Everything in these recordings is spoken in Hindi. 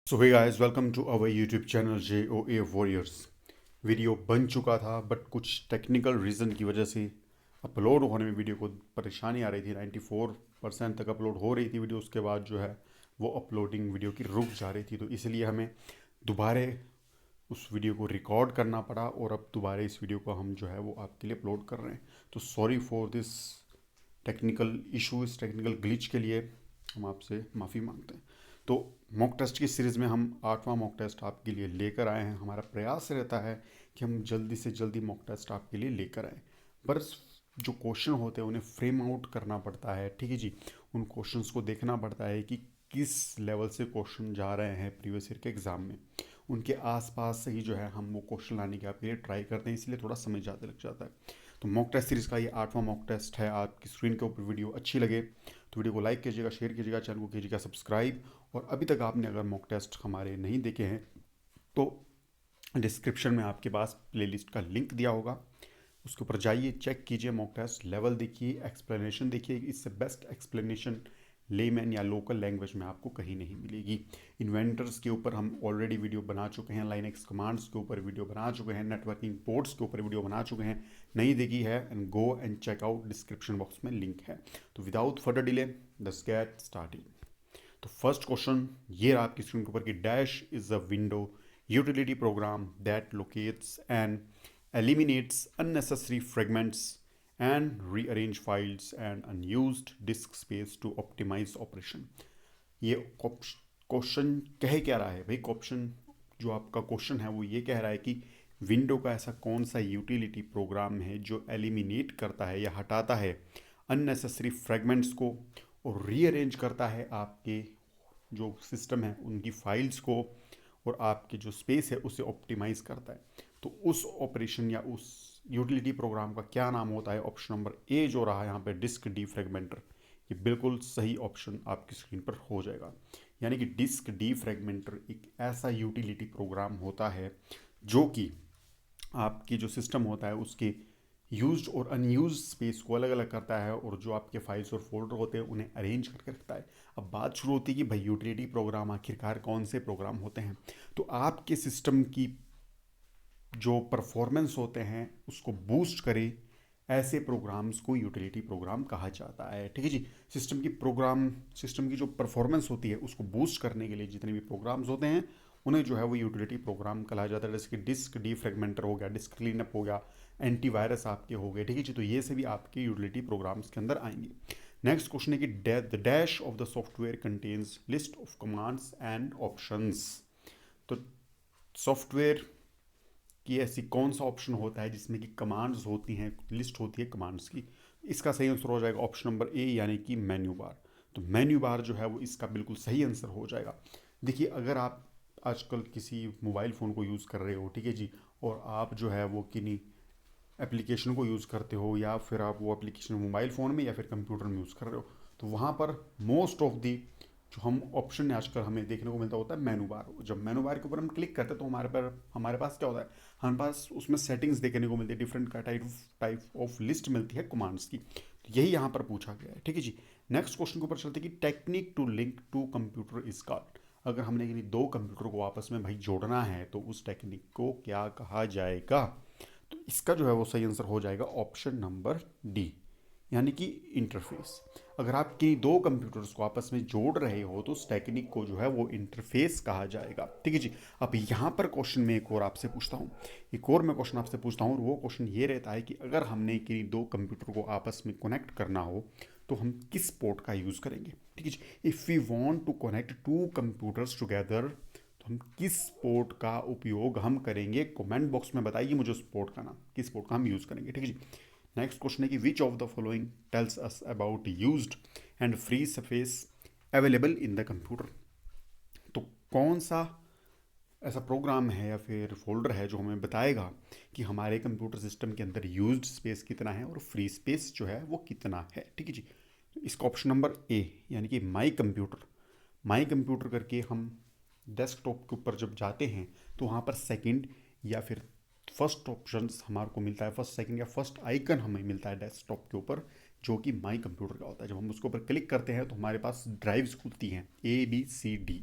So hey guys, welcome to our YouTube channel JOA warriors. Video बन चुका था बट कुछ टेक्निकल रीज़न की वजह से अपलोड होने में वीडियो को परेशानी आ रही थी। 94% तक अपलोड हो रही थी वीडियो, उसके बाद जो है वो अपलोडिंग वीडियो की रुक जा रही थी, तो इसलिए हमें दोबारा उस वीडियो को रिकॉर्ड करना पड़ा और अब दोबारा इस वीडियो को हम जो है वो आपके लिए अपलोड कर रहे हैं। तो sorry for this technical issues, technical glitch के लिए हम आपसे माफ़ी मांगते हैं। तो मॉक टेस्ट की सीरीज़ में हम 8वां मॉक टेस्ट आपके लिए लेकर आए हैं। हमारा प्रयास रहता है कि हम जल्दी से जल्दी मॉक टेस्ट आपके लिए लेकर आएँ, पर जो क्वेश्चन होते हैं उन्हें फ्रेम आउट करना पड़ता है, ठीक है जी। उन क्वेश्चंस को देखना पड़ता है कि किस लेवल से क्वेश्चन जा रहे हैं प्रीवियस ईयर के एग्ज़ाम में, उनके आसपास से ही जो है हम वो क्वेश्चन लाने के आपके लिए ट्राई करते हैं, इसलिए थोड़ा समय ज़्यादा लग जाता है। तो मॉक टेस्ट सीरीज़ का ये 8वां मॉक टेस्ट है। आपकी स्क्रीन के ऊपर वीडियो अच्छी लगे तो वीडियो को लाइक कीजिएगा, शेयर कीजिएगा, चैनल को कीजिएगा सब्सक्राइब। और अभी तक आपने अगर मॉक टेस्ट हमारे नहीं देखे हैं तो डिस्क्रिप्शन में आपके पास प्लेलिस्ट का लिंक दिया होगा, उसके ऊपर जाइए, चेक कीजिए, मॉक टेस्ट लेवल देखिए, एक्सप्लेनेशन देखिए। इससे बेस्ट एक्सप्लेनेशन लेमैन या लोकल लैंग्वेज में आपको कहीं नहीं मिलेगी। इन्वेंटर्स के ऊपर हम ऑलरेडी वीडियो बना चुके हैं, लाइनक्स कमांड्स के ऊपर वीडियो बना चुके हैं, नेटवर्किंग पोर्ट्स के ऊपर वीडियो बना चुके हैं। नहीं देखी है and go and check out, description box में लिंक है। तो without further delay let's get starting. तो फर्स्ट क्वेश्चन ये रहा आपकी स्क्रीन के ऊपर कि dash is a window utility program that locates and eliminates unnecessary fragments and rearrange files and unused disk space to optimize operation। ये क्वेश्चन कह क्या रहा है भाई? क्वेश्चन जो आपका क्वेश्चन है वो ये कह रहा है कि विंडो का ऐसा कौन सा यूटिलिटी प्रोग्राम है जो एलिमिनेट करता है या हटाता है अननेसेसरी फ्रेगमेंट्स को और रीअरेंज करता है आपके जो सिस्टम है उनकी फाइल्स को, और आपके जो स्पेस है उसे ऑप्टिमाइज करता है। तो उस ऑपरेशन या उस यूटिलिटी प्रोग्राम का क्या नाम होता है? ऑप्शन नंबर ए जो रहा यहाँ पे डिस्क डीफ्रेगमेंटर, ये बिल्कुल सही ऑप्शन आपकी स्क्रीन पर हो जाएगा। यानी कि डिस्क डीफ्रेगमेंटर एक ऐसा यूटिलिटी प्रोग्राम होता है जो कि आपकी जो सिस्टम होता है उसके यूज्ड और अनयूज्ड स्पेस को अलग अलग करता है, और जो आपके फाइल्स और फोल्डर होते हैं उन्हें अरेंज करके रखता है। अब बात शुरू होती है कि भाई यूटिलिटी प्रोग्राम आखिरकार कौन से प्रोग्राम होते हैं? तो आपके सिस्टम की जो परफॉर्मेंस होते हैं उसको बूस्ट करे, ऐसे प्रोग्राम्स को यूटिलिटी प्रोग्राम कहा जाता है, ठीक है जी। सिस्टम की जो परफॉर्मेंस होती है उसको बूस्ट करने के लिए जितने भी प्रोग्राम्स होते हैं उन्हें जो है वो यूटिलिटी प्रोग्राम कहा जाता है। जैसे कि डिस्क डीफ्रेगमेंटर हो गया, डिस्क क्लीनअप हो गया, एंटीवायरस आपके हो गए, ठीक है जी। तो ये सभी आपके यूटिलिटी प्रोग्राम्स के अंदर आएंगे। नेक्स्ट क्वेश्चन है कि the dash of the software contains list of commands and options. तो सॉफ्टवेयर कि ऐसी कौन सा ऑप्शन होता है जिसमें कि कमांड्स होती हैं, लिस्ट होती है कमांड्स की? इसका सही आंसर हो जाएगा ऑप्शन नंबर ए, यानी कि मेन्यू बार। तो मेन्यू बार जो है वो इसका बिल्कुल सही आंसर हो जाएगा। देखिए, अगर आप आजकल किसी मोबाइल फ़ोन को यूज़ कर रहे हो, ठीक है जी, और आप जो है वो किन्हीं एप्लीकेशन को यूज़ करते हो, या फिर आप वो एप्लीकेशन मोबाइल फ़ोन में या फिर कंप्यूटर में यूज़ कर रहे हो, तो वहाँ पर मोस्ट ऑफ दी जो हम ऑप्शन आजकल हमें देखने को मिलता होता है मेनू बार। जब मेनू बार के ऊपर हम क्लिक करते हैं तो हमारे पास क्या होता है? हमारे पास उसमें सेटिंग्स देखने को मिलती है, डिफरेंट का टाइप ऑफ लिस्ट मिलती है कमांड्स की। तो यही यहाँ पर पूछा गया है, ठीक है जी। नेक्स्ट क्वेश्चन के ऊपर चलते हैं कि technique to link to computer is called. अगर हमने किसी दो कंप्यूटर को आपस में भाई जोड़ना है तो उस टेक्निक को क्या कहा जाएगा? तो इसका जो है वो सही आंसर हो जाएगा ऑप्शन नंबर डी, यानी कि इंटरफेस। अगर आप किन्हीं दो कंप्यूटर्स को आपस में जोड़ रहे हो तो उस टेक्निक को जो है वो इंटरफेस कहा जाएगा, ठीक है जी। अब यहाँ पर क्वेश्चन में एक और आपसे पूछता हूँ, एक और मैं क्वेश्चन आपसे पूछता हूँ, और वो क्वेश्चन ये रहता है कि अगर हमने किन्हीं दो कंप्यूटर को आपस में कनेक्ट करना हो तो हम किस पोर्ट का यूज़ करेंगे, ठीक है जी। If we want to connect to computers together तो हम किस पोर्ट का उपयोग हम करेंगे? कमेंट बॉक्स में बताइए मुझे उस पोर्ट का नाम, किस पोर्ट का हम यूज़ करेंगे, ठीक है जी। नेक्स्ट क्वेश्चन है कि which of the following tells us about used and free surface available in the computer. तो कौन सा ऐसा प्रोग्राम है या फिर फोल्डर है जो हमें बताएगा कि हमारे कंप्यूटर सिस्टम के अंदर यूज्ड स्पेस कितना है और फ्री स्पेस जो है वो कितना है, ठीक है जी। तो इसका ऑप्शन नंबर ए, यानी कि माई कंप्यूटर करके हम डेस्कटॉप के ऊपर जब जाते हैं तो वहाँ पर सेकंड या फिर फर्स्ट ऑप्शन हमारे को मिलता है, फर्स्ट सेकंड या फर्स्ट आइकन हमें मिलता है डेस्कटॉप के ऊपर, जो कि माई कंप्यूटर का होता है। जब हम उसके ऊपर क्लिक करते हैं तो हमारे पास ड्राइव्स खुलती हैं A B C D,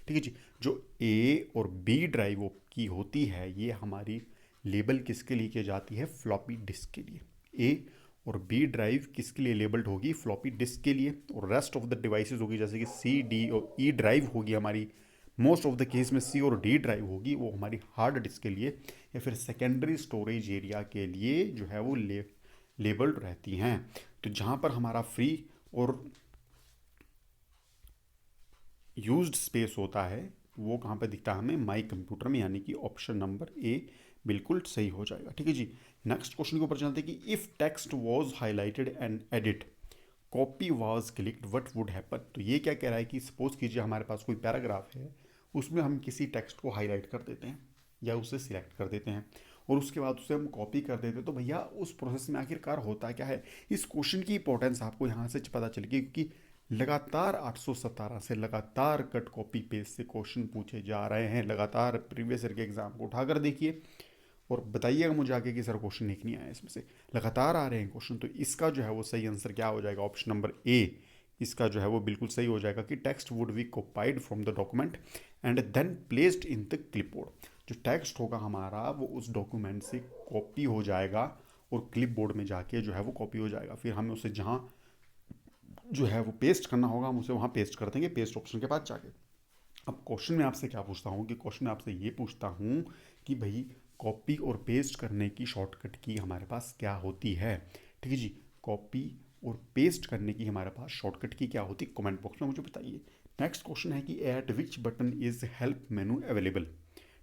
ठीक है जी। जो ए और बी ड्राइव की होती है ये हमारी लेबल किसके लिए की जाती है, फ्लॉपी डिस्क के लिए। ए और बी ड्राइव किसके लिए लेबल्ड होगी, फ्लॉपी डिस्क के लिए। और रेस्ट ऑफ द डिवाइसेस होगी जैसे कि सी डी और ई ड्राइव होगी हमारी, मोस्ट ऑफ द केस में सी और डी ड्राइव होगी वो हमारी हार्ड डिस्क के लिए या फिर सेकेंडरी स्टोरेज एरिया के लिए जो है वो लेबल्ड रहती हैं। तो जहाँ पर हमारा फ्री और यूज्ड स्पेस होता है वो कहाँ पे दिखता है हमें, माई कंप्यूटर में, यानी कि ऑप्शन नंबर ए बिल्कुल सही हो जाएगा। ठीक है जी। नेक्स्ट क्वेश्चन के ऊपर चलते हैं कि if text was highlighted and edit copy was clicked what would happen. तो ये क्या कह रहा है कि सपोज कीजिए हमारे पास कोई पैराग्राफ है, उसमें हम किसी टेक्स्ट को हाईलाइट कर देते हैं या उसे सिलेक्ट कर देते हैं और उसके बाद उसे हम कॉपी कर देते हैं, तो भैया उस प्रोसेस में आखिरकार होता क्या है। इस क्वेश्चन की इंपॉर्टेंस आपको यहाँ से पता चलेगी क्योंकि लगातार 817 से लगातार कट कॉपी पेस्ट से क्वेश्चन पूछे जा रहे हैं। लगातार प्रीवियस ईयर के एग्जाम को उठाकर देखिए और बताइएगा मुझे आगे कि सर क्वेश्चन एक नहीं आया इसमें से, लगातार आ रहे हैं क्वेश्चन। तो इसका जो है वो सही आंसर क्या हो जाएगा, ऑप्शन नंबर ए इसका जो है वो बिल्कुल सही हो जाएगा कि text would be copied from the document and then placed in the clipboard. जो टेक्स्ट होगा हमारा वो उस डॉक्यूमेंट से कॉपी हो जाएगा और क्लिपबोर्ड में जाके जो है वो कॉपी हो जाएगा। फिर हमें उसे जहाँ जो है वो पेस्ट करना होगा हम उसे वहाँ पेस्ट कर देंगे पेस्ट ऑप्शन के पास जाके। अब क्वेश्चन में आपसे क्या पूछता हूँ कि क्वेश्चन में आपसे ये पूछता हूँ कि भाई कॉपी और पेस्ट करने की शॉर्टकट की हमारे पास क्या होती है। ठीक है जी। कॉपी और पेस्ट करने की हमारे पास शॉर्टकट की क्या होती है, कमेंट बॉक्स में मुझे बताइए। नेक्स्ट क्वेश्चन है कि eight which button is help menu available.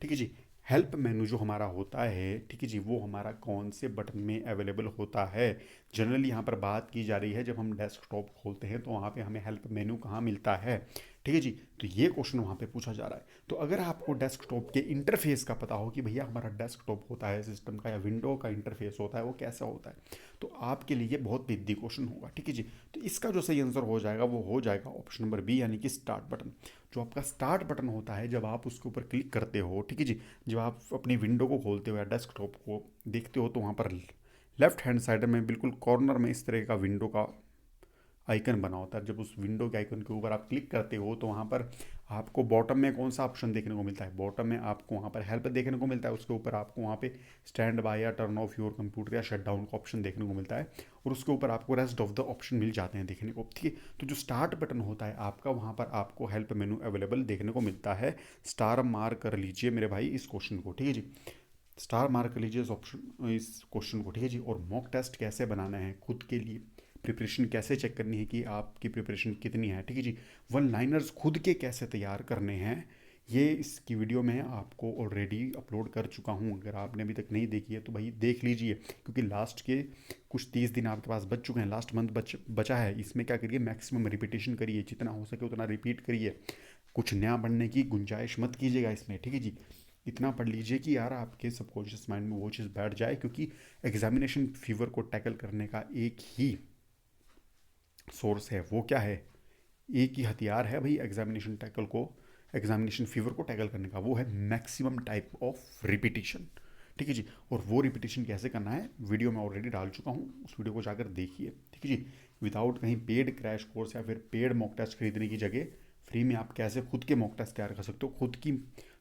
ठीक है जी। हेल्प मेनू जो हमारा होता है, ठीक है जी, वो हमारा कौन से बटन में अवेलेबल होता है। जनरली यहाँ पर बात की जा रही है जब हम डेस्कटॉप खोलते हैं तो वहाँ पे हमें हेल्प मेनू कहाँ मिलता है। ठीक है जी। तो ये क्वेश्चन वहाँ पे पूछा जा रहा है। तो अगर आपको डेस्कटॉप के इंटरफेस का पता हो कि भैया हमारा डेस्कटॉप होता है सिस्टम का या विंडो का इंटरफेस होता है वो कैसा होता है, तो आपके लिए ये बहुत बिद्दी क्वेश्चन होगा। ठीक है जी। तो इसका जो सही आंसर हो जाएगा वो हो जाएगा ऑप्शन नंबर बी यानी कि स्टार्ट बटन। जो आपका स्टार्ट बटन होता है जब आप उसके ऊपर क्लिक करते हो, ठीक है जी, जब आप अपनी विंडो को खोलते हो या डेस्कटॉप को देखते हो तो वहाँ पर लेफ्ट हैंड साइड में बिल्कुल कॉर्नर में इस तरह का विंडो का आइकन बना होता है। जब उस विंडो के आइकन के ऊपर आप क्लिक करते हो तो वहाँ पर आपको बॉटम में कौन सा ऑप्शन देखने को मिलता है, बॉटम में आपको वहाँ पर हेल्प देखने को मिलता है। उसके ऊपर आपको वहाँ पे स्टैंड बाय या टर्न ऑफ योर कंप्यूटर या शट डाउन का ऑप्शन देखने को मिलता है और उसके ऊपर आपको रेस्ट ऑफ द ऑप्शन मिल जाते हैं देखने को। ठीक है। तो जो स्टार्ट बटन होता है आपका वहाँ पर आपको हेल्प मेनू अवेलेबल देखने को मिलता है। स्टार मार्क कर लीजिए मेरे भाई इस क्वेश्चन को। ठीक है जी। स्टार मार्क कर लीजिए इस क्वेश्चन को। ठीक है जी। और मॉक टेस्ट कैसे बनाना है खुद के लिए, प्रिपरेशन कैसे चेक करनी है कि आपकी प्रिपरेशन कितनी है। ठीक है जी। वन लाइनर्स खुद के कैसे तैयार करने हैं, ये इसकी वीडियो मैं आपको ऑलरेडी अपलोड कर चुका हूँ। अगर आपने अभी तक नहीं देखी है तो भाई देख लीजिए क्योंकि लास्ट के कुछ 30 दिन आपके पास बच चुके हैं, लास्ट मंथ बचा है। इसमें क्या करिए, मैक्सिमम रिपीटेशन करिए, जितना हो सके उतना रिपीट करिए, कुछ नया पढ़ने की गुंजाइश मत कीजिएगा इसमें। ठीक है जी। इतना पढ़ लीजिए कि यार आपके सबकॉन्शियस माइंड में वो चीज़ बैठ जाए क्योंकि एग्जामिनेशन फीवर को टैकल करने का एक ही सोर्स है, वो क्या है, एक ही हथियार है भाई एग्जामिनेशन फीवर को टैकल करने का, वो है मैक्सिमम टाइप ऑफ रिपीटिशन। ठीक है जी। और वो रिपीटिशन कैसे करना है वीडियो में ऑलरेडी डाल चुका हूँ, उस वीडियो को जाकर देखिए। ठीक है जी। विदाउट कहीं पेड क्रैश कोर्स या फिर पेड मॉक टेस्ट खरीदने की जगह फ्री में आप कैसे खुद के मॉक टेस्ट तैयार कर सकते हो, खुद की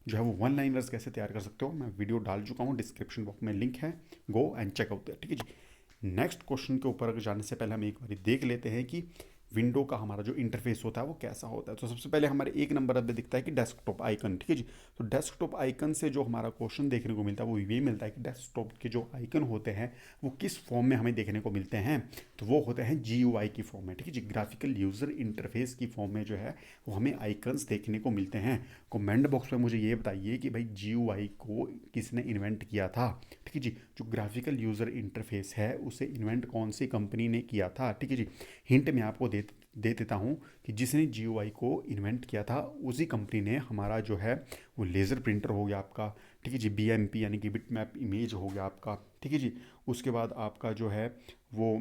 जो है वो वन लाइनर्स कैसे तैयार कर सकते हो, मैं वीडियो डाल चुका हूँ, डिस्क्रिप्शन बॉक्स में लिंक है, गो एंड चेक आउट। ठीक है जी। नेक्स्ट क्वेश्चन के ऊपर अगर जाने से पहले हम एक बार देख लेते हैं कि विंडो का हमारा जो इंटरफेस होता है वो कैसा होता है। तो सबसे पहले हमारे एक नंबर अब दिखता है कि डेस्कटॉप आइकन। ठीक है जी। तो डेस्कटॉप आइकन से जो हमारा क्वेश्चन देखने को मिलता है वो ये मिलता है कि डेस्कटॉप के जो आइकन होते हैं वो किस फॉर्म में हमें देखने को मिलते हैं, तो वो होते हैं GUI की फॉर्म में। ठीक है जी। ग्राफिकल यूजर इंटरफेस की फॉर्म में जो है वो हमें आइकन्स देखने को मिलते हैं। कमेंट बॉक्स में मुझे ये बताइए कि भाई GUI को किसने इन्वेंट किया था। ठीक है जी। जो ग्राफिकल यूजर इंटरफेस है उसे इन्वेंट कौन सी कंपनी ने किया था। ठीक है जी। हिंट मैं आपको दे देता हूँ कि जिसने GUI को इन्वेंट किया था उसी कंपनी ने हमारा जो है वो लेज़र प्रिंटर हो गया आपका। ठीक है जी। BMP यानी कि बिट मैप इमेज हो गया आपका। ठीक है जी। उसके बाद आपका जो है वो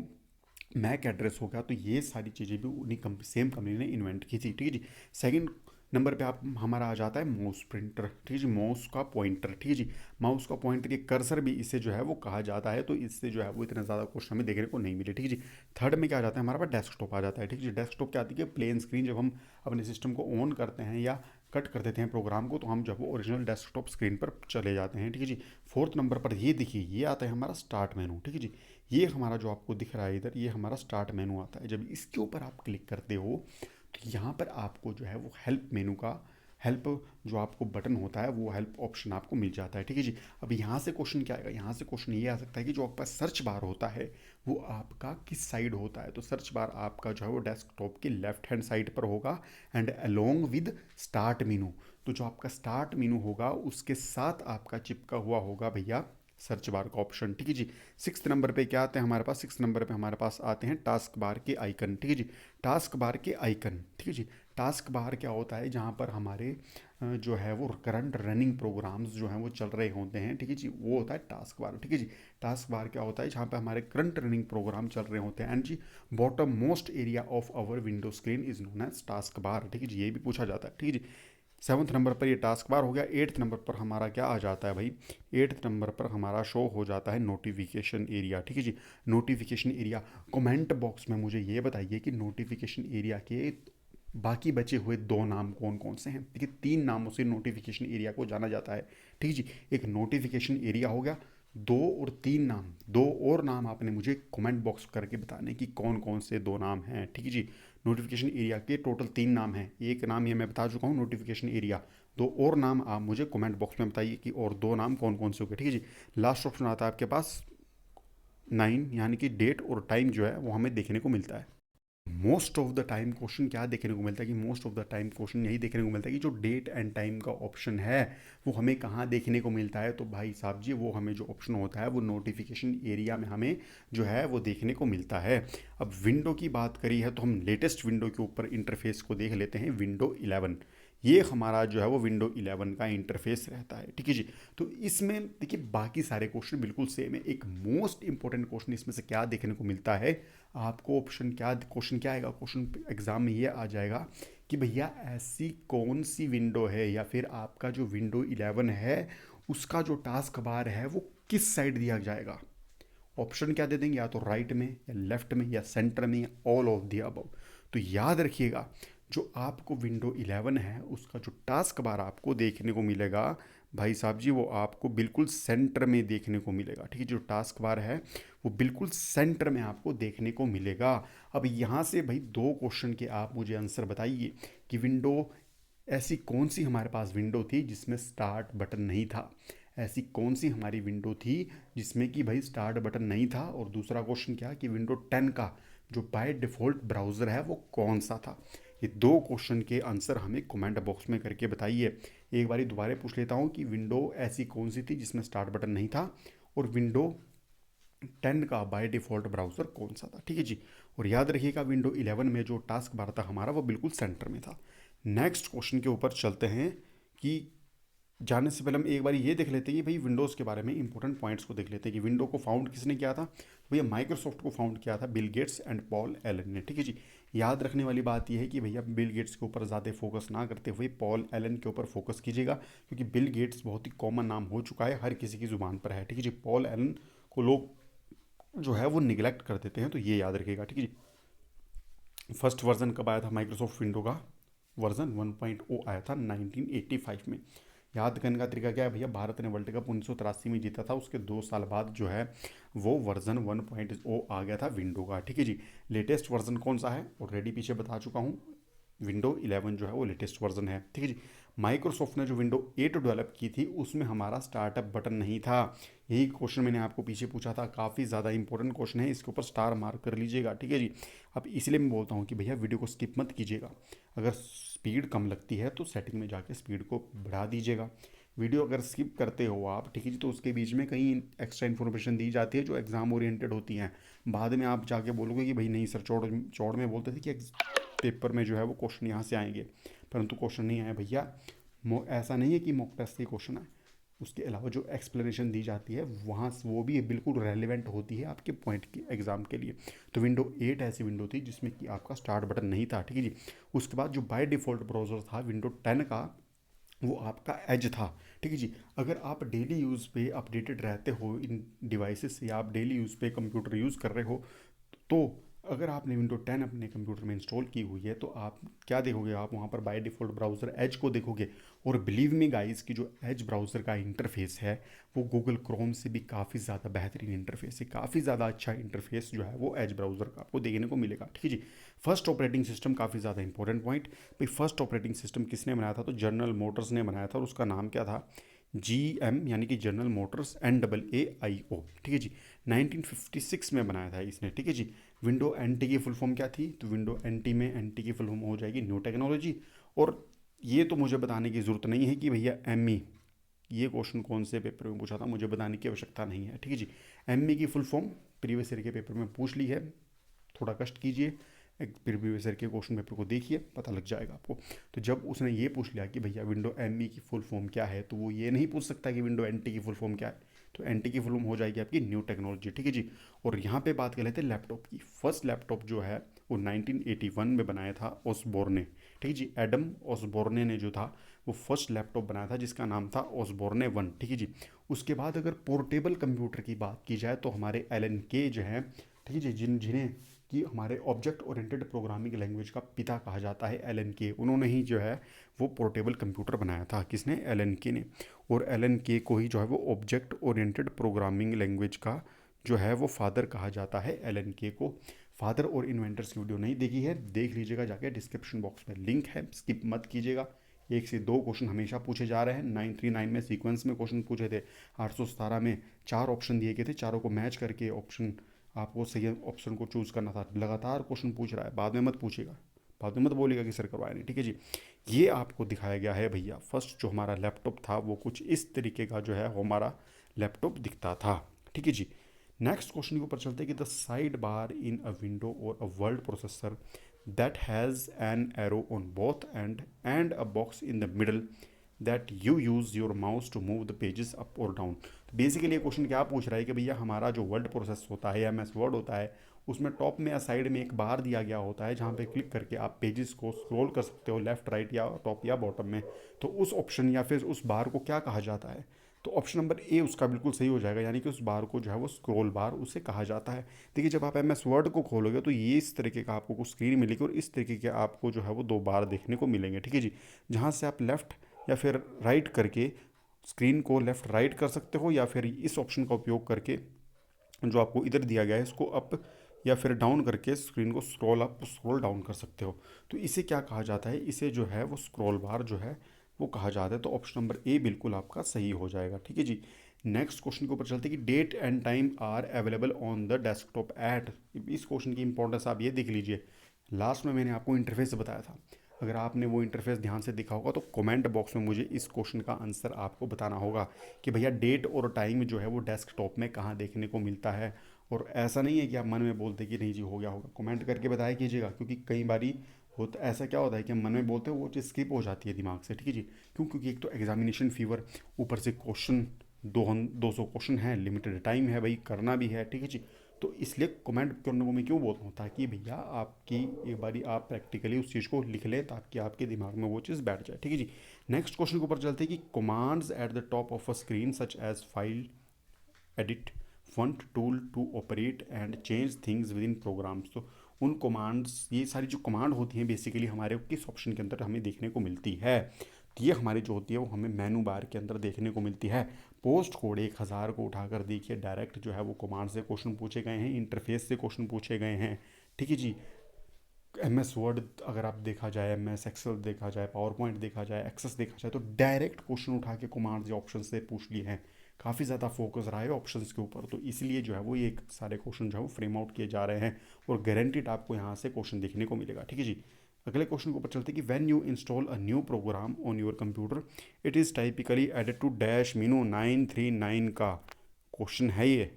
मैक एड्रेस हो गया। तो ये सारी चीज़ें भी उन्हीं सेम कंपनी ने इन्वेंट की थी। ठीक है जी। सेकंड नंबर पे आप हमारा आ जाता है माउस प्रिंटर। ठीक है जी। माउस का पॉइंटर। ठीक है जी। माउस का पॉइंटर, ये कर्सर भी इसे जो है वो कहा जाता है। तो इससे जो है वो इतना ज़्यादा क्वेश्चन हमें देखने को नहीं मिले। ठीक है जी। थर्ड में क्या आ जाता है हमारा पास, डेस्कटॉप आ जाता है। ठीक है जी। डेस्कटॉप क्या आती है, प्लेन स्क्रीन। जब हम अपने सिस्टम को ऑन करते हैं या कट कर देते हैं प्रोग्राम को, तो हम जब वो ओरिजिनल डेस्कटॉप स्क्रीन पर चले जाते हैं। ठीक है जी। फोर्थ नंबर पर ये देखिए, ये आता है हमारा स्टार्ट मेनू। ठीक है जी। ये हमारा जो आपको दिख रहा है इधर, ये हमारा स्टार्ट मेनू आता है। जब इसके ऊपर आप क्लिक करते हो तो यहाँ पर आपको जो है वो हेल्प मेनू का हेल्प जो आपको बटन होता है, वो हेल्प ऑप्शन आपको मिल जाता है। ठीक है जी। अब यहाँ से क्वेश्चन क्या आएगा, यहाँ से क्वेश्चन ये आ सकता है कि जो आपका सर्च बार होता है वो आपका किस साइड होता है। तो सर्च बार आपका जो है वो डेस्कटॉप के लेफ्ट हैंड साइड पर होगा and along with start menu. तो जो आपका स्टार्ट मेनू होगा उसके साथ आपका चिपका हुआ होगा भैया सर्च बार का ऑप्शन। ठीक है जी। सिक्स नंबर पे क्या आते हैं हमारे पास, सिक्स नंबर पे हमारे पास आते हैं टास्क बार के आइकन। ठीक है जी। टास्क बार के आइकन, ठीक है जी। टास्क बार क्या होता है, जहाँ पर हमारे जो है वो करंट रनिंग प्रोग्राम्स जो हैं वो चल रहे होते हैं। ठीक है जी, वो होता है टास्क बार। ठीक है जी। टास्क बार क्या होता है, जहाँ पे हमारे करंट रनिंग प्रोग्राम चल रहे होते हैं। एंड जी, bottom most area of our window screen is known as task bar. ठीक है जी, ये भी पूछा जाता है। ठीक है जी। सेवन्थ नंबर पर ये टास्क बार हो गया। एट्थ नंबर पर हमारा क्या आ जाता है भाई, एट्थ नंबर पर हमारा शो हो जाता है नोटिफिकेशन एरिया। ठीक है जी। नोटिफिकेशन एरिया, कमेंट बॉक्स में मुझे ये बताइए कि नोटिफिकेशन एरिया के बाकी बचे हुए दो नाम कौन कौन से हैं। देखिए, तीन नामों से नोटिफिकेशन एरिया को जाना जाता है। ठीक है जी। एक नोटिफिकेशन एरिया हो गया, दो और तीन नाम, दो और नाम आपने मुझे कमेंट बॉक्स करके बताने कि कौन कौन से दो नाम हैं। ठीक है जी। नोटिफिकेशन एरिया के टोटल तीन नाम हैं, एक नाम ये मैं बता चुका हूँ नोटिफिकेशन एरिया, दो और नाम आप मुझे कमेंट बॉक्स में बताइए कि और दो नाम कौन कौन से हो गए। ठीक है जी। लास्ट ऑप्शन आता है आपके पास 9, यानी कि डेट और टाइम जो है वो हमें देखने को मिलता है। Most of the time question क्या देखने को मिलता है कि most of the time question यही देखने को मिलता है कि जो डेट एंड टाइम का ऑप्शन है वो हमें कहाँ देखने को मिलता है। तो भाई साहब जी, वो हमें जो ऑप्शन होता है वो नोटिफिकेशन एरिया में हमें जो है वो देखने को मिलता है। अब विंडो की बात करी है तो हम लेटेस्ट विंडो के ऊपर इंटरफेस को देख लेते हैं। विंडो 11, ये हमारा जो है वो विंडो 11 का इंटरफेस रहता है। ठीक है जी। तो इसमें देखिए बाकी सारे क्वेश्चन बिल्कुल सेम है। एक मोस्ट इंपॉर्टेंट क्वेश्चन इसमें से क्या देखने को मिलता है आपको, ऑप्शन क्या, क्वेश्चन क्या आएगा, क्वेश्चन एग्जाम में ये आ जाएगा कि भैया ऐसी कौन सी विंडो है या फिर आपका जो विंडो 11 है उसका जो टास्क बार है वो किस साइड दिया जाएगा। ऑप्शन क्या दे देंगे, या तो राइट में या लेफ्ट में या सेंटर में या ऑल ऑफ द अबव। तो याद रखिएगा, जो आपको विंडो 11 है उसका जो टास्क बार आपको देखने को मिलेगा भाई साहब जी, वो आपको बिल्कुल सेंटर में देखने को मिलेगा। ठीक है, जो टास्क बार है वो बिल्कुल सेंटर में आपको देखने को मिलेगा। अब यहाँ से भाई दो क्वेश्चन के आप मुझे आंसर बताइए कि विंडो, ऐसी कौन सी हमारे पास विंडो थी जिसमें स्टार्ट बटन नहीं था। ऐसी कौन सी हमारी विंडो थी जिसमें कि भाई स्टार्ट बटन नहीं था। और दूसरा क्वेश्चन क्या कि विंडो 10 का जो बाय डिफ़ॉल्ट ब्राउज़र है वो कौन सा था। ये दो क्वेश्चन के आंसर हमें कमेंट बॉक्स में करके बताइए। एक बारी दोबारा पूछ लेता हूँ कि विंडो ऐसी कौन सी थी जिसमें स्टार्ट बटन नहीं था, और विंडो 10 का बाय डिफ़ॉल्ट ब्राउज़र कौन सा था। ठीक है जी। और याद रखिएगा, विंडो 11 में जो टास्क बार था हमारा वो बिल्कुल सेंटर में था। नेक्स्ट क्वेश्चन के ऊपर चलते हैं कि जाने से पहले हम एक बार ये देख लेते हैं कि भाई विंडोज़ के बारे में इंपॉर्टेंट पॉइंट्स को देख लेते हैं कि विंडो को फाउंड किसने किया था। तो भैया माइक्रोसॉफ्ट को फाउंड किया था Bill Gates and Paul Allen ने। ठीक है जी। याद रखने वाली बात यह है कि भैया बिल गेट्स के ऊपर ज़्यादा फोकस ना करते हुए पॉल एलन के ऊपर फोकस कीजिएगा, क्योंकि बिल गेट्स बहुत ही कॉमन नाम हो चुका है, हर किसी की ज़ुबान पर है। ठीक है जी। पॉल एलन को लोग जो है वो निगलेक्ट कर देते हैं, तो ये याद रखिएगा। ठीक है जी। फर्स्ट वर्जन कब आया था माइक्रोसॉफ्ट विंडो का, वर्जन 1.0 आया था 1985 में। याद करने का तरीका क्या है भैया, भारत ने वर्ल्ड कप 1983 में जीता था, उसके 2 साल बाद जो है वो वर्जन 1.0 आ गया था विंडो का। ठीक है जी। लेटेस्ट वर्जन कौन सा है ऑलरेडी पीछे बता चुका हूँ, विंडो 11 जो है वो लेटेस्ट वर्जन है। ठीक है जी। माइक्रोसॉफ्ट ने जो विंडो 8 डेवलप की थी उसमें हमारा स्टार्टअप बटन नहीं था। यही क्वेश्चन मैंने आपको पीछे पूछा था, काफ़ी ज़्यादा इंपॉर्टेंट क्वेश्चन है, इसके ऊपर स्टार मार्क कर लीजिएगा। ठीक है जी। अब इसलिए मैं बोलता हूँ कि भैया वीडियो को स्किप मत कीजिएगा। अगर स्पीड कम लगती है तो सेटिंग में जाके स्पीड को बढ़ा दीजिएगा। वीडियो अगर स्किप करते हो आप, ठीक है जी, तो उसके बीच में कहीं एक्स्ट्रा इन्फॉर्मेशन दी जाती है जो एग्ज़ाम ओरिएंटेड होती हैं। बाद में आप जाके बोलोगे कि भाई नहीं सर, चौड़ चौड़ में बोलते थे कि पेपर में जो है वो क्वेश्चन यहाँ से आएंगे, परंतु क्वेश्चन नहीं आए भैया। ऐसा नहीं है कि मॉक टेस्ट के क्वेश्चन आए, उसके अलावा जो एक्सप्लेनेशन दी जाती है वहाँ वो भी बिल्कुल रेलिवेंट होती है आपके पॉइंट की एग्जाम के लिए। तो विंडो 8 ऐसी विंडो थी जिसमें कि आपका स्टार्ट बटन नहीं था। ठीक है जी। उसके बाद जो बाय डिफ़ॉल्ट ब्राउज़र था विंडो 10 का, वो आपका एज था। ठीक है जी। अगर आप डेली यूज़ पे अपडेटेड रहते हो इन डिवाइसेस से, या आप डेली यूज़ पे कंप्यूटर यूज़ कर रहे हो, तो अगर आपने विंडो 10 अपने कंप्यूटर में इंस्टॉल की हुई है तो आप क्या देखोगे, आप वहाँ पर बाय डिफ़ॉल्ट ब्राउज़र एज को देखोगे। और बिलीव मी गाइस कि जो एज ब्राउज़र का इंटरफेस है वो गूगल क्रोम से भी काफ़ी ज़्यादा बेहतरीन इंटरफेस है, काफ़ी ज़्यादा अच्छा इंटरफेस जो है वो एज ब्राउज़र का आपको देखने को मिलेगा। ठीक है जी। फर्स्ट ऑपरेटिंग सिस्टम काफ़ी ज़्यादा इंपॉर्टेंट पॉइंट भाई। फर्स्ट ऑपरेटिंग सिस्टम किसने बनाया था, तो जनरल मोटर्स ने बनाया था और उसका नाम क्या था, GM यानी कि जनरल मोटर्स NAAIO। ठीक है जी। 1956 में बनाया था इसने। ठीक है जी। विंडो NT की फुल फॉर्म क्या थी, तो विंडो NT में NT की फुल फॉर्म हो जाएगी न्यू टेक्नोलॉजी। और ये तो मुझे बताने की ज़रूरत नहीं है कि भैया ME, ये क्वेश्चन कौन से पेपर में पूछा था, मुझे बताने की आवश्यकता नहीं है। ठीक है जी। ME की फुल फॉर्म प्रीवियस ईयर के पेपर में पूछ ली है, थोड़ा कष्ट कीजिए, एक प्रीवियस ईयर के क्वेश्चन पेपर को देखिए, पता लग जाएगा आपको। तो जब उसने ये पूछ लिया कि भैया विंडो ME की फुल फॉर्म क्या है, तो वो ये नहीं पूछ सकता कि विंडो NT की फुल फॉर्म क्या है। तो NT की फुल फॉर्म हो जाएगी आपकी न्यू टेक्नोलॉजी। ठीक है जी। और यहाँ पे बात कर लेते हैं लैपटॉप की। फर्स्ट लैपटॉप जो है वो 1981 में बनाया था ओसबोर्ने। ठीक है जी। एडम ओसबोर्ने ने जो था वो फर्स्ट लैपटॉप बनाया था जिसका नाम था ओसबोर्ने 1। ठीक है जी। उसके बाद अगर पोर्टेबल कंप्यूटर की बात की जाए तो हमारे एलन के जो हैं, ठीक है जी, जिन्हें कि हमारे ऑब्जेक्ट ओरिएंटेड प्रोग्रामिंग लैंग्वेज का पिता कहा जाता है, एलन के, उन्होंने ही जो है वो पोर्टेबल कंप्यूटर बनाया था। किसने, एलन के ने। और एलन के को ही जो है वो ऑब्जेक्ट ओरिएंटेड प्रोग्रामिंग लैंग्वेज का जो है वो फादर कहा जाता है, एलन के को। फादर और इन्वेंटर्स की वीडियो नहीं देखी है, देख लीजिएगा जाके, डिस्क्रिप्शन बॉक्स में लिंक है, स्किप मत कीजिएगा। 1 से 2 क्वेश्चन हमेशा पूछे जा रहे हैं। 939 में सीक्वेंस में क्वेश्चन पूछे थे, 817 में 4 ऑप्शन दिए गए थे, चारों को मैच करके ऑप्शन, आपको सही ऑप्शन को चूज़ करना था। लगातार क्वेश्चन पूछ रहा है, बाद में मत पूछेगा, बाद में मत बोलेगा कि सर करवाया नहीं। ठीक है जी। ये आपको दिखाया गया है भैया। फर्स्ट जो हमारा लैपटॉप था वो कुछ इस तरीके का जो है हमारा लैपटॉप दिखता था। ठीक है जी। नेक्स्ट क्वेश्चन के ऊपर चलते हैं कि the side bar in a window or a word processor that has an arrow on both end a box in the middle that you use your mouse to move the pages up or down. तो बेसिकली ये क्वेश्चन क्या पूछ रहा है कि भैया हमारा जो वर्ड प्रोसेस होता है या MS वर्ड होता है उसमें टॉप में या साइड में एक बार दिया गया होता है जहाँ पे क्लिक करके आप पेजेस को स्क्रॉल कर सकते हो, लेफ्ट राइट या टॉप या बॉटम में। तो उस ऑप्शन या फिर उस बार को क्या कहा जाता है, तो ऑप्शन नंबर ए उसका बिल्कुल सही हो जाएगा, यानी कि उस बार को जो है वो स्क्रॉल बार उसे कहा जाता है। देखिए जब आप MS वर्ड को खोलोगे तो ये इस तरीके का आपको कुछ स्क्रीन मिलेगी और इस तरीके के आपको जो है वो 2 बार देखने को मिलेंगे। ठीक है जी। जहाँ से आप लेफ्ट या फिर राइट करके स्क्रीन को लेफ़्ट राइट कर सकते हो, या फिर इस ऑप्शन का उपयोग करके जो आपको इधर दिया गया है इसको अप या फिर डाउन करके स्क्रीन को स्क्रॉल अप स्क्रॉल डाउन कर सकते हो। तो इसे क्या कहा जाता है, इसे जो है वो स्क्रॉल बार जो है वो कहा जाता है। तो ऑप्शन नंबर ए बिल्कुल आपका सही हो जाएगा। ठीक है जी। नेक्स्ट क्वेश्चन के ऊपर चलते हैं कि date and time are available on the desktop at. इस क्वेश्चन की इंपॉर्टेंस आप ये देख लीजिए, लास्ट में मैंने आपको इंटरफेस बताया था, अगर आपने वो इंटरफेस ध्यान से देखा होगा तो कमेंट बॉक्स में मुझे इस क्वेश्चन का आंसर आपको बताना होगा कि भैया डेट और टाइम जो है वो डेस्कटॉप में कहाँ देखने को मिलता है। और ऐसा नहीं है कि आप मन में बोलते कि नहीं जी हो गया होगा, कमेंट करके बताया कीजिएगा, क्योंकि कई बारी होता ऐसा क्या होता है कि हम मन में बोलते हैं वो चीज़ स्किप हो जाती है दिमाग से। ठीक है जी। क्यों, क्योंकि एक तो एग्जामिनेशन फीवर, ऊपर से क्वेश्चन 200 क्वेश्चन है, लिमिटेड टाइम है भाई, करना भी है। ठीक है जी। तो इसलिए कमेंट करने को मैं क्यों बोलता हूँ, ताकि भैया आपकी एक बारी आप प्रैक्टिकली उस चीज़ को लिख लें ताकि आपके दिमाग में वो चीज़ बैठ जाए। ठीक है जी। नेक्स्ट क्वेश्चन के ऊपर चलते हैं कि commands at the top of a screen such as file, edit, font tool to operate and change things within programs. तो उन कमांड्स, ये सारी जो कमांड होती हैं बेसिकली हमारे किस ऑप्शन के अंदर हमें देखने को मिलती है, तो ये हमारी जो होती है वो हमें मेनू बार के अंदर देखने को मिलती है। पोस्ट कोड 1000 को उठाकर देखिए, डायरेक्ट जो है वो कमांड से क्वेश्चन पूछे गए हैं, इंटरफेस से क्वेश्चन पूछे गए हैं। ठीक है जी। MS वर्ड अगर आप देखा जाए, MS एक्सेल देखा जाए, पावर पॉइंट देखा जाए, एक्सेस देखा जाए, तो डायरेक्ट क्वेश्चन उठा के कमांड्स या ऑप्शन से पूछ लिए हैं। काफ़ी ज़्यादा फोकस रहा है ऑप्शंस के ऊपर, तो इसलिए जो है वो ये सारे क्वेश्चन जो है वो फ्रेम आउट किए जा रहे हैं और गारंटीड आपको यहाँ से क्वेश्चन देखने को मिलेगा। ठीक है जी। अगले क्वेश्चन के ऊपर चलते हैं कि when you install a new program on your computer it is typically added to dash menu 939 का क्वेश्चन है ये,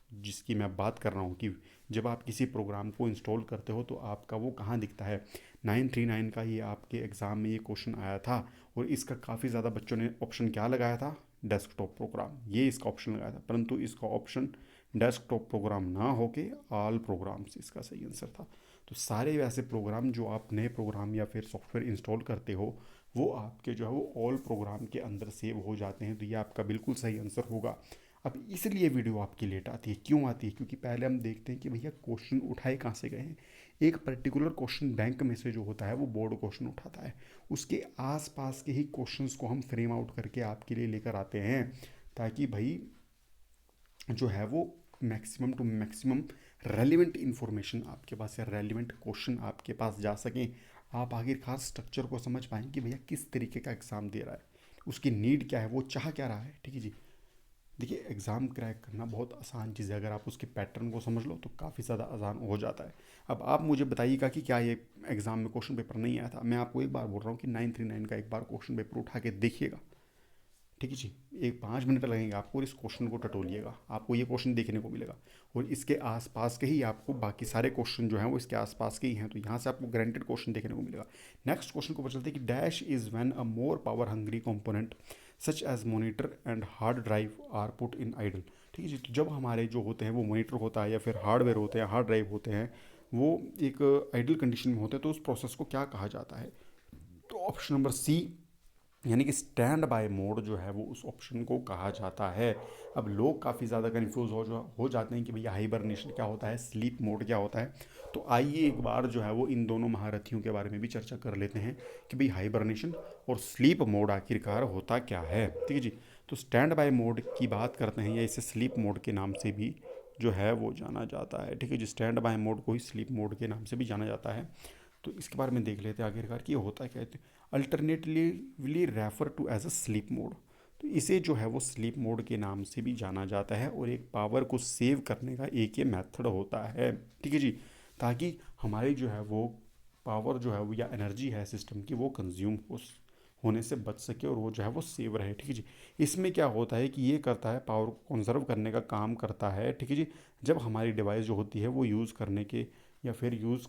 जिसकी मैं बात कर रहा हूँ कि जब आप किसी प्रोग्राम को इंस्टॉल करते हो तो आपका वो कहाँ दिखता है। 939 का ये आपके एग्ज़ाम में ये क्वेश्चन आया था और इसका काफ़ी ज़्यादा बच्चों ने ऑप्शन क्या लगाया था, डेस्कटॉप प्रोग्राम, ये इसका ऑप्शन लगाया था, परंतु इसका ऑप्शन डेस्कटॉप प्रोग्राम ना होके ऑल प्रोग्राम्स इसका सही आंसर था। तो सारे वैसे प्रोग्राम जो आप नए प्रोग्राम या फिर सॉफ्टवेयर इंस्टॉल करते हो वो आपके जो है वो ऑल प्रोग्राम के अंदर सेव हो जाते हैं, तो ये आपका बिल्कुल सही आंसर होगा। अब इसलिए वीडियो आपकी लेट आती है। क्यों आती है? क्योंकि पहले हम देखते हैं कि भैया क्वेश्चन उठाए कहाँ से गए हैं। एक पर्टिकुलर क्वेश्चन बैंक में से जो होता है वो बोर्ड क्वेश्चन उठाता है, उसके आसपास के ही क्वेश्चंस को हम फ्रेम आउट करके आपके लिए लेकर आते हैं, ताकि भाई जो है वो maximum to maximum relevant information आपके पास या रेलिवेंट क्वेश्चन आपके पास जा सकें। आप आखिरकार स्ट्रक्चर को समझ पाएँ कि भैया किस तरीके का एग्ज़ाम दे रहा है, उसकी नीड क्या है, वो चाह क्या रहा है। ठीक है जी। देखिए, एग्ज़ाम क्रैक करना बहुत आसान चीज़ है, अगर आप उसके पैटर्न को समझ लो तो काफ़ी ज़्यादा आसान हो जाता है। अब आप मुझे बताइएगा कि क्या ये एग्ज़ाम में क्वेश्चन पेपर नहीं आया था। मैं आपको एक बार बोल रहा हूँ कि 939 का एक बार क्वेश्चन पेपर उठा के देखिएगा। ठीक है जी। एक 5 मिनट लगेंगे आपको और इस क्वेश्चन को टटोलिएगा, आपको ये क्वेश्चन देखने को मिलेगा। और इसके आसपास के ही आपको बाकी सारे क्वेश्चन जो हैं वो इसके आसपास के ही हैं, तो यहाँ से आपको ग्रांटेड क्वेश्चन देखने को मिलेगा। नेक्स्ट क्वेश्चन को पता चलता है कि dash is when a more power hungry component such as monitor and hard drive are put in idle. ठीक है जी। तो जब हमारे जो होते हैं वो मोनीटर होता है या फिर हार्डवेयर होते हैं, हार्ड ड्राइव होते हैं, वो एक आइडल कंडीशन में होते हैं, तो उस प्रोसेस को क्या कहा जाता है? तो ऑप्शन नंबर सी, यानी कि स्टैंड बाय मोड जो है वो उस ऑप्शन को कहा जाता है। अब लोग काफ़ी ज़्यादा कन्फ्यूज़ हो जाते हैं कि भैया हाइबरनेशन क्या होता है, स्लीप मोड क्या होता है। तो आइए एक बार जो है वो इन दोनों महारथियों के बारे में भी चर्चा कर लेते हैं कि भाई हाइबरनेशन और स्लीप मोड आखिरकार होता क्या है। ठीक है जी। तो स्टैंड बाय मोड की बात करते हैं, या इसे स्लीप मोड के नाम से भी जो है वो जाना जाता है। ठीक है जी। स्टैंड बाय मोड को ही स्लीप मोड के नाम से भी जाना जाता है। तो इसके बारे में देख लेते हैं आखिरकार कि ये होता क्या है। Alternatively refer to as a sleep mode. तो इसे जो है वो स्लीप मोड के नाम से भी जाना जाता है, और एक पावर को सेव करने का एक ये मेथड होता है। ठीक है जी। ताकि हमारी जो है वो पावर जो है वो या एनर्जी है सिस्टम की, वो कंज्यूम होने से बच सके और वो जो है वो सेव रहे। ठीक है जी। इसमें क्या होता है कि ये करता है, पावर को कंजर्व करने का काम करता है। ठीक है जी। जब हमारी डिवाइस जो होती है वो यूज़ करने के या फिर यूज़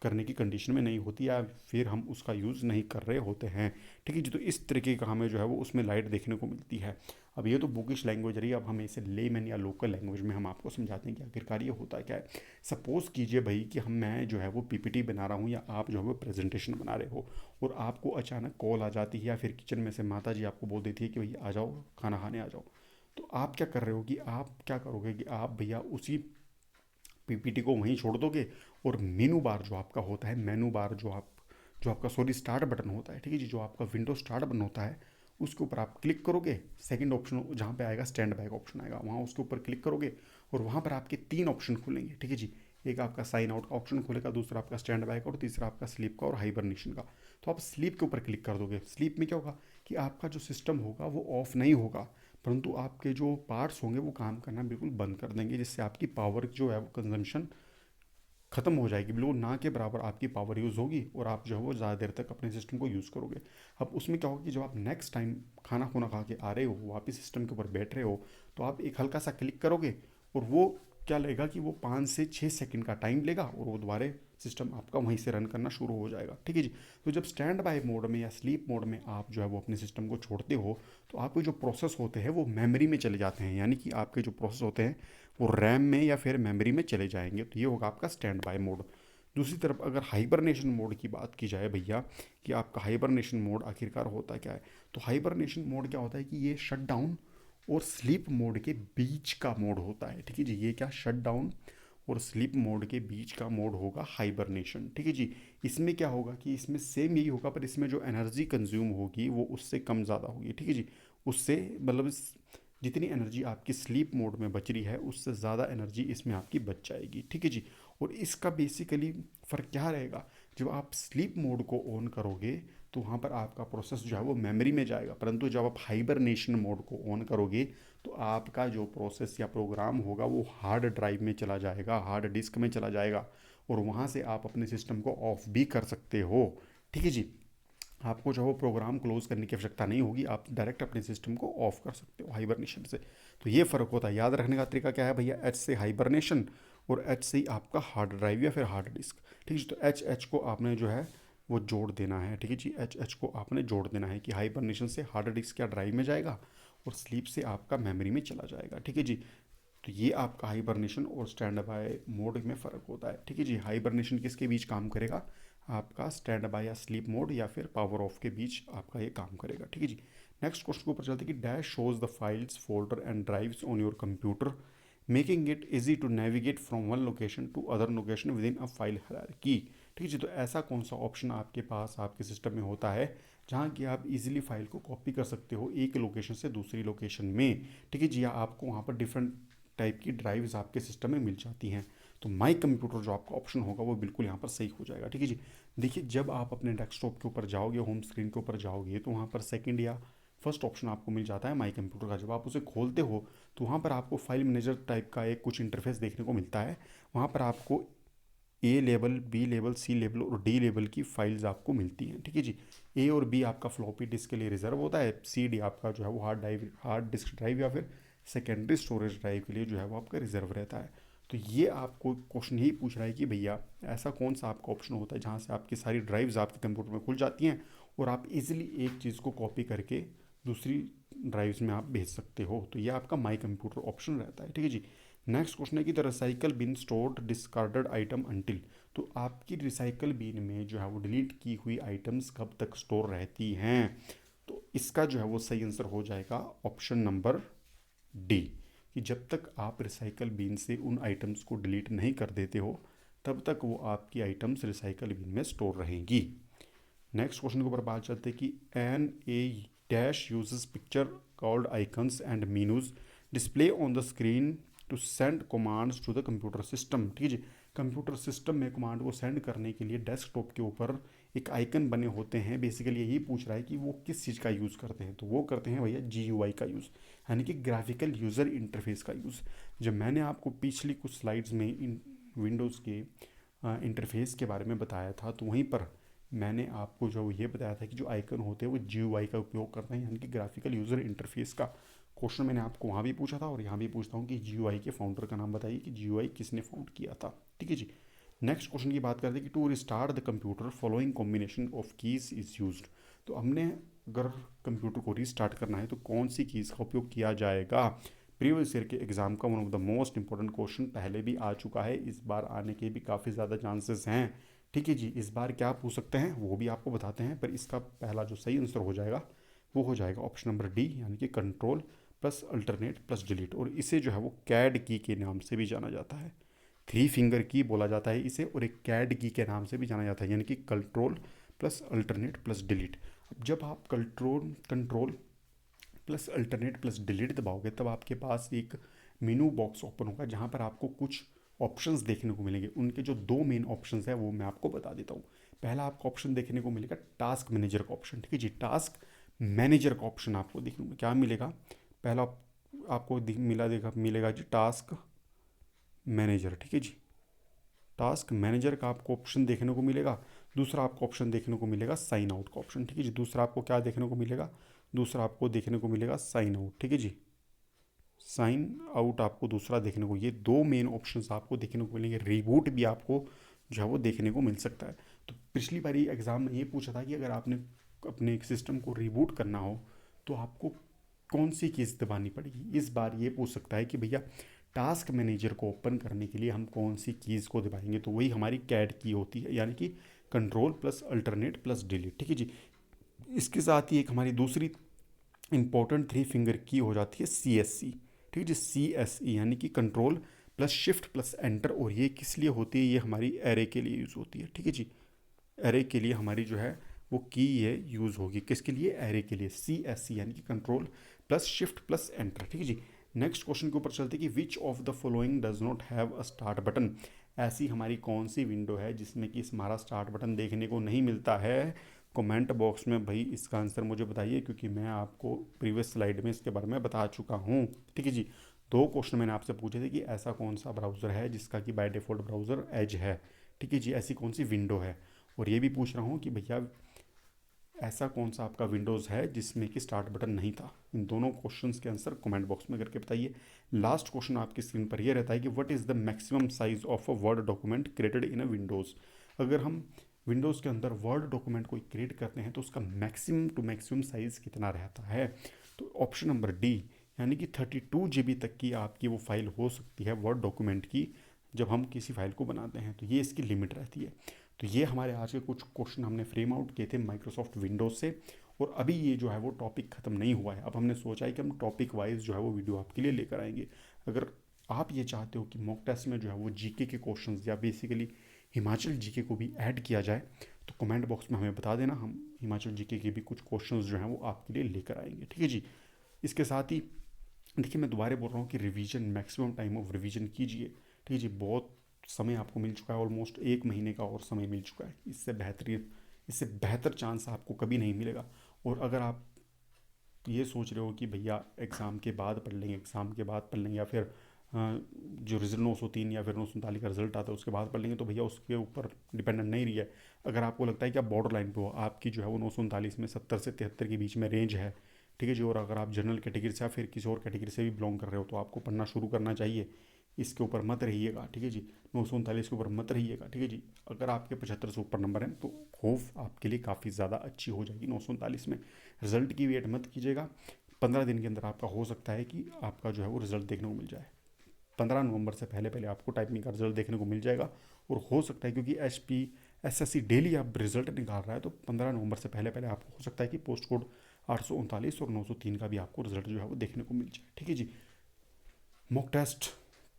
करने की कंडीशन में नहीं होती, या फिर हम उसका यूज़ नहीं कर रहे होते हैं। ठीक है जी। तो इस तरीके का हमें जो है वो उसमें लाइट देखने को मिलती है। अब ये तो बुकिश लैंग्वेज रही, अब हम इसे लेमैन या लोकल लैंग्वेज में हम आपको समझाते हैं कि आखिरकार ये होता क्या है। सपोज़ कीजिए भाई कि मैं जो है वो पीपीटी बना रहा हूँ या आप जो है वो प्रेजेंटेशन बना रहे हो, और आपको अचानक कॉल आ जाती है या फिर किचन में से माता जी आपको बोल देती है कि भैया आ जाओ, खाना खाने आ जाओ। तो आप क्या कर रहे हो कि आप क्या करोगे कि आप भैया उसी पीपीटी को वहीं छोड़ दोगे, और मेनू बार जो आपका होता है, मेनू बार जो आपका सॉरी स्टार्ट बटन होता है, ठीक है जी, जो आपका विंडो स्टार्ट बटन होता है, उसके ऊपर आप क्लिक करोगे। सेकंड ऑप्शन जहाँ पे आएगा स्टैंड बाय का ऑप्शन आएगा, वहाँ उसके ऊपर क्लिक करोगे और वहाँ पर आपके 3 ऑप्शन खुलेंगे। ठीक है जी। एक आपका साइन आउट का ऑप्शन खुलेगा, दूसरा आपका स्टैंड बाय का, और तीसरा आपका स्लीप का और हाइबरनेशन का। तो आप स्लीप के ऊपर क्लिक कर दोगे। स्लीप में क्या होगा कि आपका जो सिस्टम होगा वो ऑफ नहीं होगा, परंतु आपके जो पार्ट्स होंगे वो काम करना बिल्कुल बंद कर देंगे, जिससे आपकी पावर जो है वो कंजम्पशन खत्म हो जाएगी, बिल्कुल ना के बराबर आपकी पावर यूज़ होगी, और आप जो है वो ज़्यादा देर तक अपने सिस्टम को यूज़ करोगे। अब उसमें क्या होगा कि जब आप नेक्स्ट टाइम खाना खुना खा के आ रहे हो, वापस सिस्टम के ऊपर बैठ रहे हो, तो आप एक हल्का सा क्लिक करोगे, और वो क्या लेगा कि वो 5 से 6 सेकंड का टाइम लेगा, और वो दोबारा सिस्टम आपका वहीं से रन करना शुरू हो जाएगा। ठीक है जी। तो जब स्टैंड बाय मोड में या स्लीप मोड में आप जो है वो अपने सिस्टम को छोड़ते हो, तो आपके जो प्रोसेस होते हैं वो मेमोरी में चले जाते हैं, यानी कि आपके जो प्रोसेस होते हैं वो रैम में या फिर मेमोरी में चले जाएंगे। तो ये होगा आपका स्टैंड बाय मोड। दूसरी तरफ अगर हाइबरनेशन मोड की बात की जाए भैया, कि आपका हाइबरनेशन मोड आखिरकार होता क्या है, तो हाइबरनेशन मोड क्या होता है कि ये शट डाउन और स्लीप मोड के बीच का मोड होता है। ठीक है जी। ये क्या शट डाउन और स्लीप मोड के बीच का मोड होगा हाइबरनेशन। ठीक है जी। इसमें क्या होगा कि इसमें सेम यही होगा, पर इसमें जो एनर्जी कंज्यूम होगी वो उससे कम ज़्यादा होगी। ठीक है जी। उससे मतलब जितनी एनर्जी आपकी स्लीप मोड में बच रही है उससे ज़्यादा एनर्जी इसमें आपकी बच जाएगी। ठीक है जी। और इसका बेसिकली फ़र्क क्या रहेगा, जब आप स्लीप मोड को ऑन करोगे तो वहाँ पर आपका प्रोसेस जो है वो मेमोरी में जाएगा, परंतु जब आप हाइबरनेशन मोड को ऑन करोगे तो आपका जो प्रोसेस या प्रोग्राम होगा वो हार्ड ड्राइव में चला जाएगा, हार्ड डिस्क में चला जाएगा, और वहाँ से आप अपने सिस्टम को ऑफ भी कर सकते हो। ठीक है जी। आपको जो है वो प्रोग्राम क्लोज करने की आवश्यकता नहीं होगी, आप डायरेक्ट अपने सिस्टम को ऑफ कर सकते हो हाइबरनेशन से। तो ये फ़र्क होता है। याद रखने का तरीका क्या है भैया, एच से हाइबरनेशन और एच से आपका हार्ड ड्राइव या फिर हार्ड डिस्क। ठीक है। तो एच को आपने जो है वो जोड़ देना है। ठीक है जी। एच को आपने जोड़ देना है कि हाइबरनेशन से हार्ड डिस्क या ड्राइव में जाएगा, और स्लीप से आपका मेमोरी में चला जाएगा। ठीक है जी। तो ये आपका हाइबरनेशन और स्टैंड बाय मोड में फ़र्क होता है। ठीक है जी। हाइबरनेशन किसके बीच काम करेगा, आपका स्टैंड बाय या स्लीप मोड या फिर पावर ऑफ के बीच आपका ये काम करेगा। ठीक है जी। नेक्स्ट क्वेश्चन के ऊपर चलते हैं कि dash shows the files folder and drives on your computer making it easy to navigate from one location to other location within a file hierarchy. ठीक है जी, तो ऐसा कौन सा ऑप्शन आपके पास आपके सिस्टम में होता है जहाँ कि आप इजीली फाइल को कॉपी कर सकते हो एक लोकेशन से दूसरी लोकेशन में। ठीक है जी, या आपको वहाँ पर डिफरेंट टाइप की ड्राइव्स आपके सिस्टम में मिल जाती हैं। तो माई कंप्यूटर जो आपका ऑप्शन होगा वो बिल्कुल यहाँ पर सही हो जाएगा। ठीक है जी, देखिए जब आप अपने डेस्कटॉप के ऊपर जाओगे, होम स्क्रीन के ऊपर जाओगे, तो वहाँ पर सेकंड या फर्स्ट ऑप्शन आपको मिल जाता है माई कंप्यूटर का। जब आप उसे खोलते हो तो वहाँ पर आपको फाइल मैनेजर टाइप का एक कुछ इंटरफेस देखने को मिलता है। वहाँ पर आपको ए लेवल, बी लेवल, सी लेवल और डी लेवल की फाइल्स आपको मिलती हैं। ठीक है जी, ए और बी आपका फ्लॉपी डिस्क के लिए रिजर्व होता है, सी डी आपका जो है वो हार्ड डिस्क ड्राइव या फिर सेकेंडरी स्टोरेज ड्राइव के लिए जो है वो आपका रिजर्व रहता है। तो ये आपको क्वेश्चन यही पूछ रहा है कि भैया ऐसा कौन सा आपका ऑप्शन होता है जहाँ से आपकी सारी ड्राइव्स आपके कंप्यूटर में खुल जाती हैं और आप इजीली एक चीज़ को कॉपी करके दूसरी ड्राइव्स में आप भेज सकते हो। तो ये आपका माई कंप्यूटर ऑप्शन रहता है। ठीक है जी, नेक्स्ट क्वेश्चन है कि the recycle bin stored discarded item until. तो आपकी रिसाइकल बिन में जो है वो डिलीट की हुई आइटम्स कब तक स्टोर रहती हैं। तो इसका जो है वो सही आंसर हो जाएगा ऑप्शन नंबर डी, कि जब तक आप रिसाइकल बिन से उन आइटम्स को डिलीट नहीं कर देते हो तब तक वो आपकी आइटम्स रिसाइकल बिन में स्टोर रहेंगी। नेक्स्ट क्वेश्चन के ऊपर बात चलते हैं कि an a dash uses picture called icons and menus display on the screen to send commands to the computer system. ठीक है जी, कंप्यूटर सिस्टम में कमांड को सेंड करने के लिए डेस्कटॉप के ऊपर एक आइकन बने होते हैं। बेसिकली यही पूछ रहा है कि वो किस चीज़ का यूज़ करते हैं। तो वो करते हैं भैया GUI का यूज़, यानी कि ग्राफिकल यूज़र इंटरफेस का यूज़। जब मैंने आपको पिछली कुछ स्लाइड्स में इन विंडोज़ के इंटरफेस के बारे में बताया था, तो वहीं पर मैंने आपको जो ये बताया था कि जो आइकन होते हैं वो GUI का उपयोग करते हैं, यानी कि ग्राफिकल यूज़र इंटरफेस का। क्वेश्चन मैंने आपको वहाँ भी पूछा था और यहाँ भी पूछता हूँ कि GUI के फाउंडर का नाम बताइए कि GUI किसने फाउंड किया था। ठीक है जी, नेक्स्ट क्वेश्चन की बात करते हैं कि to restart the computer following combination of keys is used. तो हमने अगर कंप्यूटर को रीस्टार्ट करना है तो कौन सी कीज़ का उपयोग किया जाएगा। प्रीवियस ईयर के एग्जाम का one of the most important question पहले भी आ चुका है, इस बार आने के भी काफ़ी ज़्यादा चांसेस हैं। ठीक है जी, इस बार क्या पूछ सकते हैं वो भी आपको बताते हैं, पर इसका पहला जो सही आंसर हो जाएगा वो हो जाएगा ऑप्शन नंबर डी, यानी कि control plus alternate plus delete. और इसे जो है वो कैड की के नाम से भी जाना जाता है, थ्री फिंगर की बोला जाता है इसे, और एक कैड की के नाम से भी जाना जाता है, यानी कि control plus alternate plus delete. अब जब आप control plus alternate plus delete दबाओगे तब आपके पास एक मेनू बॉक्स ओपन होगा जहाँ पर आपको कुछ ऑप्शंस देखने को मिलेंगे। उनके जो दो मेन ऑप्शंस है वो मैं आपको बता देता हूँ। पहला आपको ऑप्शन देखने को मिलेगा टास्क मैनेजर का ऑप्शन। ठीक है जी, टास्क मैनेजर का ऑप्शन आपको देखने को क्या मिलेगा। पहला आपको मिलेगा जी टास्क मैनेजर। ठीक है जी, टास्क मैनेजर का आपको ऑप्शन देखने को मिलेगा। दूसरा आपको ऑप्शन देखने को मिलेगा साइन आउट का ऑप्शन। ठीक है जी, दूसरा आपको क्या देखने को मिलेगा, दूसरा आपको देखने को मिलेगा साइन आउट। ठीक है जी, साइन आउट आपको दूसरा देखने को, ये दो मेन ऑप्शंस आपको देखने को मिलेंगे। रिबूट भी आपको जो है वो देखने को मिल सकता है। तो पिछली बारी एग्जाम में ये पूछा था कि अगर आपने अपने सिस्टम को रिबूट करना हो तो आपको कौन सी कीज़ दबानी पड़ेगी। इस बार ये पूछ सकता है कि भैया टास्क मैनेजर को ओपन करने के लिए हम कौन सी कीज़ को दबाएंगे। तो वही हमारी कैड की होती है, यानी कि control plus alternate plus delete. ठीक है जी, इसके साथ ही एक हमारी दूसरी इंपॉर्टेंट थ्री फिंगर की हो जाती है CSC। ठीक है जी, CSE यानी कि control plus shift plus enter. और ये किस लिए होती है, ये हमारी एरे के लिए यूज़ होती है। ठीक है जी, एरे के लिए हमारी जो है वो की ये यूज़ होगी, किसके लिए, एरे के लिए। CSC यानी कि control plus shift plus enter. ठीक है जी, नेक्स्ट क्वेश्चन के ऊपर चलते हैं कि which of the following does not have a start button. ऐसी हमारी कौन सी विंडो है जिसमें कि हमारा स्टार्ट बटन देखने को नहीं मिलता है। कमेंट बॉक्स में भाई इसका आंसर मुझे बताइए, क्योंकि मैं आपको प्रीवियस स्लाइड में इसके बारे में बता चुका हूँ। ठीक है जी, दो क्वेश्चन मैंने आपसे पूछे थे कि ऐसा कौन सा ब्राउज़र है जिसका कि बाय डिफ़ॉल्ट ब्राउज़र एज है। ठीक है जी, ऐसी कौन सी विंडो है। और ये भी पूछ रहा हूँ कि भैया ऐसा कौन सा आपका विंडोज़ है जिसमें कि स्टार्ट बटन नहीं था। इन दोनों क्वेश्चंस के आंसर कमेंट बॉक्स में करके बताइए। लास्ट क्वेश्चन आपकी स्क्रीन पर ये रहता है कि what is the maximum size of a word document created in a Windows. अगर हम विंडोज़ के अंदर वर्ड डॉक्यूमेंट कोई क्रिएट करते हैं तो उसका मैक्सिमम टू मैक्सिमम साइज़ कितना रहता है। तो ऑप्शन नंबर डी, यानी कि 32 GB तक की आपकी वो फाइल हो सकती है वर्ड डॉक्यूमेंट की, जब हम किसी फाइल को बनाते हैं तो ये इसकी लिमिट रहती है। तो ये हमारे आज के कुछ क्वेश्चन हमने फ्रेम आउट किए थे माइक्रोसॉफ्ट विंडोज़ से। और अभी ये जो है वो टॉपिक ख़त्म नहीं हुआ है। अब हमने सोचा है कि हम टॉपिक वाइज जो है वो वीडियो आपके लिए लेकर आएंगे। अगर आप ये चाहते हो कि मॉक टेस्ट में जो है वो जीके के क्वेश्चंस या बेसिकली हिमाचल जीके को भी ऐड किया जाए, तो कमेंट बॉक्स में हमें बता देना, हम हिमाचल जीके के भी कुछ क्वेश्चंस जो हैं वो आपके लिए लेकर आएंगे। ठीक है जी। इसके साथ ही देखिए, मैं दोबारा बोल रहा हूँ कि revision, maximum time of revision कीजिए। ठीक है जी। बहुत समय आपको मिल चुका है, ऑलमोस्ट 1 महीने का और समय मिल चुका है। इससे बेहतर चांस आपको कभी नहीं मिलेगा। और अगर आप ये सोच रहे हो कि भैया एग्ज़ाम के बाद पढ़ लेंगे, एग्ज़ाम के बाद पढ़ लेंगे, या फिर जो रिजल्ट 903 या फिर 947 का रिजल्ट आता है उसके बाद पढ़ लेंगे, तो भैया उसके ऊपर डिपेंडेंट नहीं रही है। अगर आपको लगता है कि आप बॉर्डर लाइन पे हो, आपकी जो है वो 939 में 70 से 73 के बीच में रेंज है, ठीक है जी, और अगर आप जनरल कैटेगरी से या फिर किसी और कैटेगरी से भी बिलोंग कर रहे हो, तो आपको पढ़ना शुरू करना चाहिए। इसके ऊपर मत रहिएगा। ठीक है जी। 939 के ऊपर मत रहिएगा। ठीक है जी। अगर आपके 75 से ऊपर नंबर हैं तो होप आपके लिए काफ़ी ज़्यादा अच्छी हो जाएगी 939 में। रिजल्ट की वेट मत कीजिएगा। 15 दिन के अंदर आपका हो सकता है कि आपका जो है वो रिजल्ट देखने को मिल जाए। 15 नवंबर से पहले पहले आपको टाइपिंग का रिजल्ट देखने को मिल जाएगा। और हो सकता है, क्योंकि SSC डेली आप रिजल्ट निकाल रहा है, तो 15 नवंबर से पहले पहले आपको हो सकता है कि पोस्ट कोड 839 और 903 का भी आपको रिजल्ट जो है वो देखने को मिल जाए। ठीक है जी। मॉक टेस्ट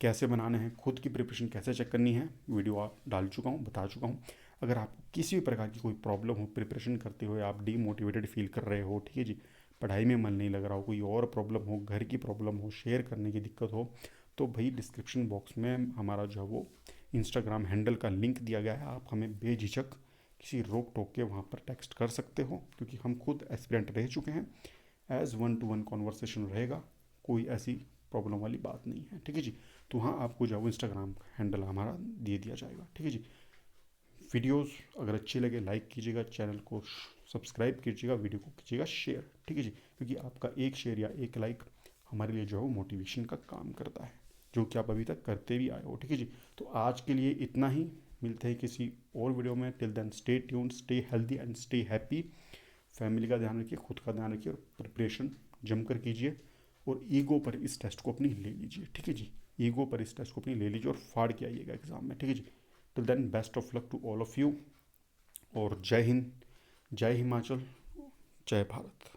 कैसे बनाने हैं, खुद की प्रिपरेशन कैसे चेक करनी है, वीडियो आप डाल चुका हूँ, बता चुका हूँ। अगर आपको किसी भी प्रकार की कोई प्रॉब्लम हो, प्रिपरेशन करते हुए आप डीमोटिवेटेड फील कर रहे हो, ठीक है जी, पढ़ाई में मन नहीं लग रहा हो, कोई और प्रॉब्लम हो, घर की प्रॉब्लम हो, शेयर करने की दिक्कत हो, तो भाई डिस्क्रिप्शन बॉक्स में हमारा जो है वो इंस्टाग्राम हैंडल का लिंक दिया गया है। आप हमें बेझिझक किसी रोक टोक के वहाँ पर टेक्स्ट कर सकते हो, क्योंकि हम खुद एस्पिरेंट रह चुके हैं। एज 1-to-1 कॉन्वर्सेशन रहेगा, कोई ऐसी प्रॉब्लम वाली बात नहीं है। ठीक है जी। तो हाँ, आपको जो है वो इंस्टाग्राम हैंडल हमारा दे दिया जाएगा। ठीक है जी। वीडियोस अगर अच्छी लगे लाइक कीजिएगा, चैनल को सब्सक्राइब कीजिएगा, वीडियो को कीजिएगा शेयर। ठीक है जी। क्योंकि आपका एक शेयर या एक लाइक हमारे लिए जो है वो मोटिवेशन का काम करता है, जो कि आप अभी तक करते भी आए हो। ठीक है जी। तो आज के लिए इतना ही। मिलते हैं किसी और वीडियो में। Till then stay tuned, stay healthy and stay happy. Family का ध्यान रखिए, खुद का ध्यान रखिए, और प्रिपरेशन जमकर कीजिए। और ईगो पर इस टेस्ट को अपनी ले लीजिए। ठीक है जी। ईगो पर इस टेस्ट को अपनी ले लीजिए और फाड़ के आइएगा एग्जाम में। ठीक है जी। Till then best of luck to all of you. और जय हिंद, जय हिमाचल, जय भारत।